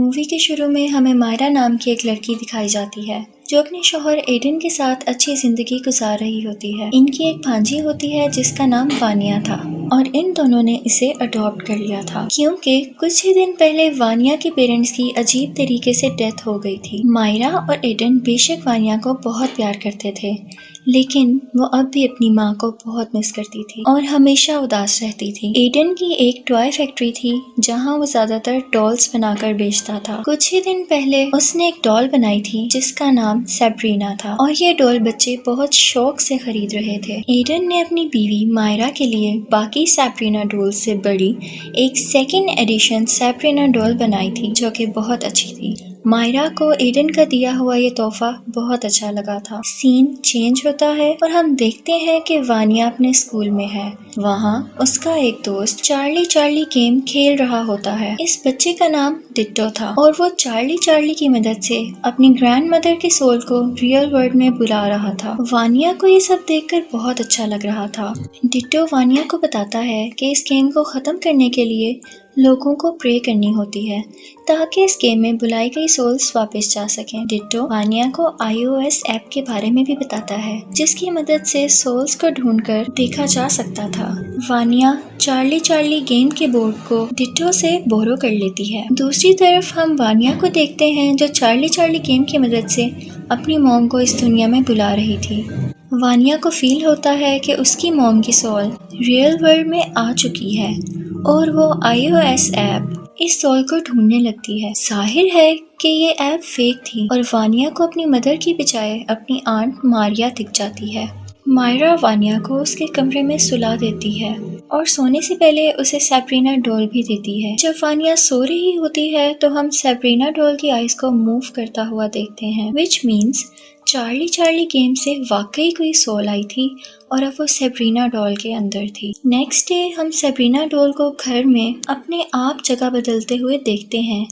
Movie के शुरू में हमें मायरा नाम की एक लड़की दिखाई जाती है जो अपने शौहर एडन के साथ अच्छी जिंदगी गुजार रही होती है। इनकी एक भांजी होती है जिसका नाम वानिया था और इन दोनों ने इसे अडॉप्ट कर लिया था क्योंकि कुछ ही दिन पहले वानिया के पेरेंट्स की अजीब तरीके से डेथ हो गई थी। मायरा और एडन बेशक वानिया को बहुत प्यार करते थे, लेकिन वो अब भी अपनी माँ को बहुत मिस करती थी और हमेशा उदास रहती थी। एडन की एक टॉय फैक्ट्री थी जहाँ वो ज्यादातर डॉल्स बनाकर बेचता था। कुछ ही दिन पहले उसने एक डॉल बनाई थी जिसका नाम सैब्रीना था और ये डॉल बच्चे बहुत शौक से खरीद रहे थे। एडन ने अपनी बीवी मायरा के लिए बाकी सैब्रीना डॉल से बड़ी एक सेकंड एडिशन सैब्रीना डॉल बनाई थी जो कि बहुत अच्छी थी। मायरा को एडन का दिया हुआ ये तोहफा बहुत अच्छा लगा था। सीन चेंज होता है और हम देखते हैं कि वानिया अपने स्कूल में है। वहाँ उसका एक दोस्त चार्ली गेम खेल रहा होता है। इस बच्चे का नाम डिट्टो था और वो चार्ली की मदद से अपनी ग्रैंड मदर के सोल को रियल वर्ल्ड में बुला रहा था। वानिया को ये सब देखकर बहुत अच्छा लग रहा था। डिट्टो वानिया को बताता है कि इस गेम को खत्म करने के लिए लोगों को प्रे करनी होती है ताकि इस गेम में बुलाई गई सोल्स वापस जा सकें। डिट्टो वानिया को iOS ऐप के बारे में भी बताता है जिसकी मदद से सोल्स को ढूंढकर देखा जा सकता था। वानिया चार्ली गेम के बोर्ड को डिट्टो से बोरो कर लेती है। दूसरी तरफ हम वानिया को देखते हैं जो चार्ली गेम की मदद से अपनी मॉम को इस दुनिया में बुला रही थी। वानिया को फील होता है कि उसकी मॉम की सोल रियल वर्ल्ड में आ चुकी है और वो iOS ऐप इस सोल को ढूंढने लगती है। जाहिर है कि ये ऐप फेक थी और वानिया को अपनी मदर की बजाय अपनी आंट मारिया दिख जाती है। मायरा वानिया को उसके कमरे में सुला देती है और सोने से पहले उसे सैब्रीना डॉल भी देती है। जब वानिया सो रही होती है तो हम सैब्रीना डॉल की आइज को मूव करता हुआ देखते हैं, विच मीन्स चार्ली गेम से वाकई कोई सोल आई थी और अब वो सैब्रीना डॉल के अंदर थी। नेक्स्ट डे हम सैब्रीना डॉल को घर में अपने आप जगह बदलते हुए देखते हैं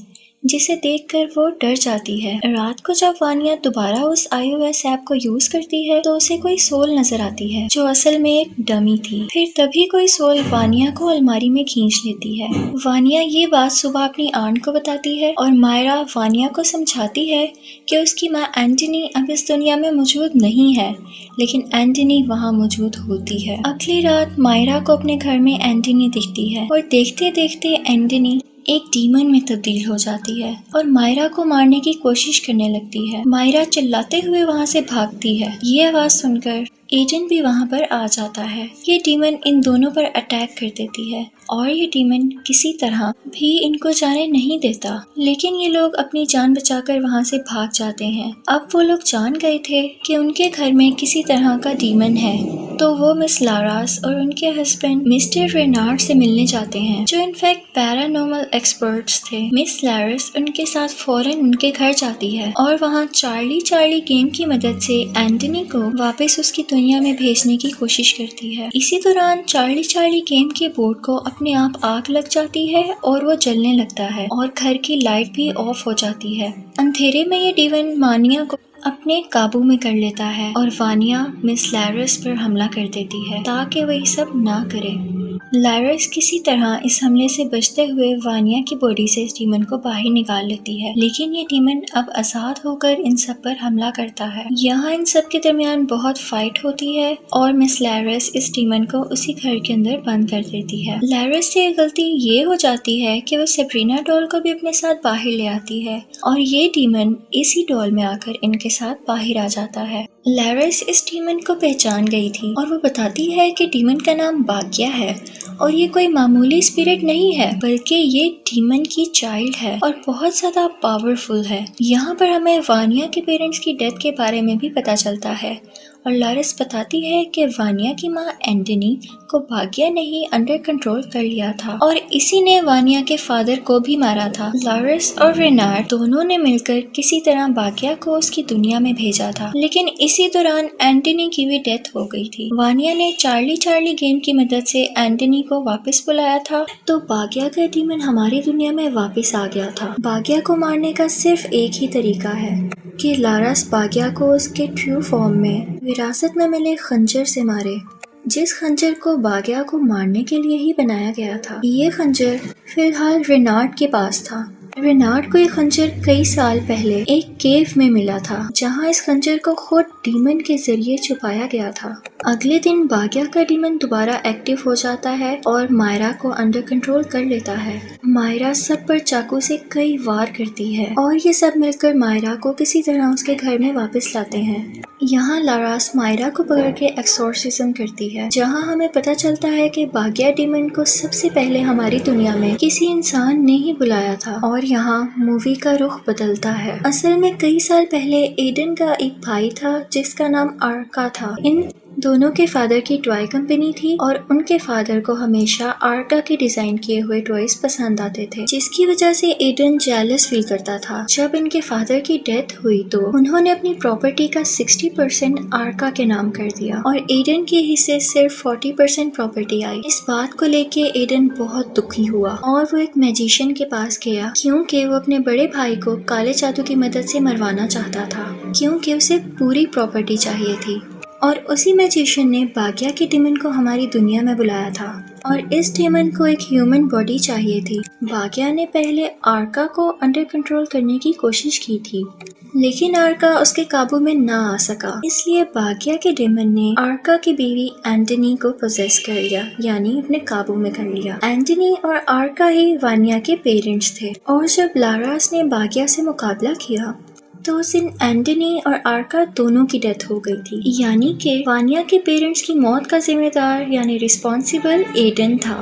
जिसे देखकर वो डर जाती है। रात को जब वानिया दोबारा उस iOS ऐप को यूज करती है तो उसे कोई सोल नजर आती है जो असल में एक डमी थी। फिर तभी कोई सोल वानिया को अलमारी में खींच लेती है। वानिया ये बात सुबह अपनी आंट को बताती है और मायरा वानिया को समझाती है कि उसकी माँ एंटनी अब इस दुनिया में मौजूद नहीं है, लेकिन एंटनी वहाँ मौजूद होती है। अगली रात मायरा को अपने घर में एंटनी दिखती है और देखते देखते एंटनी एक डीमन में तब्दील हो जाती है और मायरा को मारने की कोशिश करने लगती है। मायरा चिल्लाते हुए वहाँ से भागती है। ये आवाज सुनकर एडन भी वहाँ पर आ जाता है। ये डीमन इन दोनों पर अटैक कर देती है और ये डीमन किसी तरह भी इनको जाने नहीं देता, लेकिन ये लोग अपनी जान बचाकर वहाँ से भाग जाते हैं। अब वो लोग जान गए थे कि उनके घर में किसी तरह का डीमन है, तो वो मिस लारास और उनके हस्बैंड मिस्टर रेनार्ड से मिलने जाते हैं जो इनफैक्ट पैरानॉर्मल एक्सपर्ट्स थे। मिस लारास उनके साथ फौरन उनके घर जाती है और वहाँ चार्ली गेम की मदद से एंटनी को वापस उसकी दुनिया में भेजने की कोशिश करती है। इसी दौरान चार्ली गेम के बोर्ड को अपने आप आग लग जाती है और वो जलने लगता है और घर की लाइट भी ऑफ हो जाती है। अंधेरे में ये डीमन वानिया को अपने काबू में कर लेता है और वानिया मिस लारस पर हमला कर देती है ताकि वह सब ना करे। लारस किसी तरह इस हमले से बचते हुए वानिया की बॉडी से इस डीमन को बाहर निकाल लेती है, लेकिन ये डीमन अब आजाद होकर इन सब पर हमला करता है। यहाँ इन सब के दरमियान बहुत फाइट होती है और मिस लारस इस डीमन को उसी घर के अंदर बंद कर देती है। लारस से गलती ये हो जाती है कि वो सैब्रीना डॉल को भी अपने साथ बाहर ले आती है और ये डीमन इसी डॉल में आकर इनके साथ बाहर आ जाता है। लारस इस डीमन को पहचान गई थी और वो बताती है कि डीमन का नाम बाग्या है और ये कोई मामूली स्पिरिट नहीं है बल्कि ये डीमन की चाइल्ड है और बहुत ज्यादा पावरफुल है। यहाँ पर हमें वानिया के पेरेंट्स की डेथ के बारे में भी पता चलता है और लारस बताती है कि वानिया की माँ एंटनी को बाग्या ने ही अंडर कंट्रोल कर लिया था और इसी ने वानिया के फादर को भी मारा था। लारस और रेनार्ड दोनों ने मिलकर किसी तरह बाग्या को उसकी दुनिया में भेजा था, लेकिन इसी दौरान एंटनी की भी डेथ हो गई थी। वानिया ने चार्ली गेम की मदद से एंटनी को वापस बुलाया था, तो बाग्या का डीमन हमारी दुनिया में वापस आ गया था। बाग्या को मारने का सिर्फ एक ही तरीका है कि लारस बाग्या को उसके ट्रू फॉर्म में विरासत में मिले खंजर से मारे, जिस खंजर को बाग्या को मारने के लिए ही बनाया गया था। ये खंजर फिलहाल रेनार्ड के पास था रेनार्ड को ये खंजर कई साल पहले एक केव में मिला था, जहाँ इस खंजर को खुद डीमन के जरिए छुपाया गया था। अगले दिन बाग्या का डीमन दोबारा एक्टिव हो जाता है और मायरा को अंडर कंट्रोल कर लेता है। मायरा सब पर चाकू से कई वार करती है और ये सब मिलकर मायरा को किसी तरह उसके घर में वापस लाते हैं। यहाँ लारास मायरा को पकड़ के एक्सोर्सिज्म करती है, जहाँ हमें पता चलता है कि बाग्या डीमन को सबसे पहले हमारी दुनिया में किसी इंसान ने ही बुलाया था और यहाँ मूवी का रुख बदलता है। असल में कई साल पहले एडन का एक भाई था जिसका नाम आर्का था। इन दोनों के फादर की टॉय कंपनी थी और उनके फादर को हमेशा आर्का के डिजाइन किए हुए टॉयज पसंद आते थे, जिसकी वजह से एडन जेलस फील करता था। जब इनके फादर की डेथ हुई तो उन्होंने अपनी प्रॉपर्टी का 60% आर्का के नाम कर दिया और एडन के हिस्से सिर्फ 40% प्रॉपर्टी आई। इस बात को लेके एडन बहुत दुखी हुआ और वो एक मैजिशियन के पास गया, क्योंकि वो अपने बड़े भाई को काले जादू की मदद से मरवाना चाहता था, क्योंकि उसे पूरी प्रॉपर्टी चाहिए थी। और उसी मैजिशियन ने बाग्या के डीमन को हमारी दुनिया में बुलाया था और इस डीमन को एक ह्यूमन बॉडी चाहिए थी। बाग्या ने पहले आर्का को अंडर कंट्रोल करने की कोशिश की थी, लेकिन आर्का उसके काबू में ना आ सका। इसलिए बाग्या के डीमन ने आर्का की बीवी एंटनी को पोजेस कर लिया, यानी अपने काबू में कर लिया। एंटनी और आर्का ही वानिया के पेरेंट्स थे और जब लारास ने बाग्या से मुकाबला किया तो उस दिन एंटनी और आर्का दोनों की डेथ हो गई थी, यानी कि वानिया के पेरेंट्स की मौत का जिम्मेदार यानी रिस्पॉन्सिबल एडन था।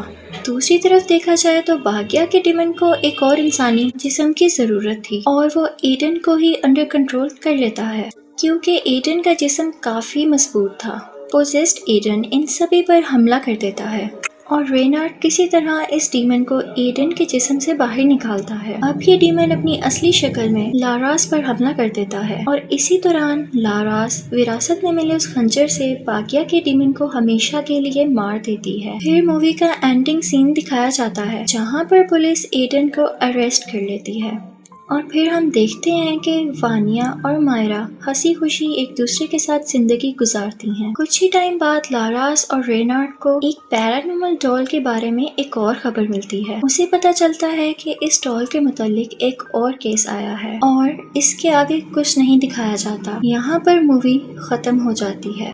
दूसरी तरफ देखा जाए तो बाग्या के डीमन को एक और इंसानी जिस्म की जरूरत थी और वो एडन को ही अंडर कंट्रोल कर लेता है, क्योंकि एडन का जिस्म काफी मजबूत था। पोजेस्ड एडन इन सभी पर हमला कर देता है और रेनार्ड किसी तरह इस डीमन को एडन के जिस्म से बाहर निकालता है। अब ये डीमन अपनी असली शक्ल में लारास पर हमला कर देता है और इसी दौरान लारास विरासत में मिले उस खंजर से बाग्या के डीमन को हमेशा के लिए मार देती है। फिर मूवी का एंडिंग सीन दिखाया जाता है, जहाँ पर पुलिस एडन को अरेस्ट कर लेती है और फिर हम देखते हैं कि वानिया और मायरा हंसी खुशी एक दूसरे के साथ जिंदगी गुजारती हैं। कुछ ही टाइम बाद लारास और रेनार्ड को एक पैरानॉर्मल डॉल के बारे में एक और खबर मिलती है। उसे पता चलता है कि इस डॉल के मुतालिक एक और केस आया है और इसके आगे कुछ नहीं दिखाया जाता। यहाँ पर मूवी खत्म हो जाती है।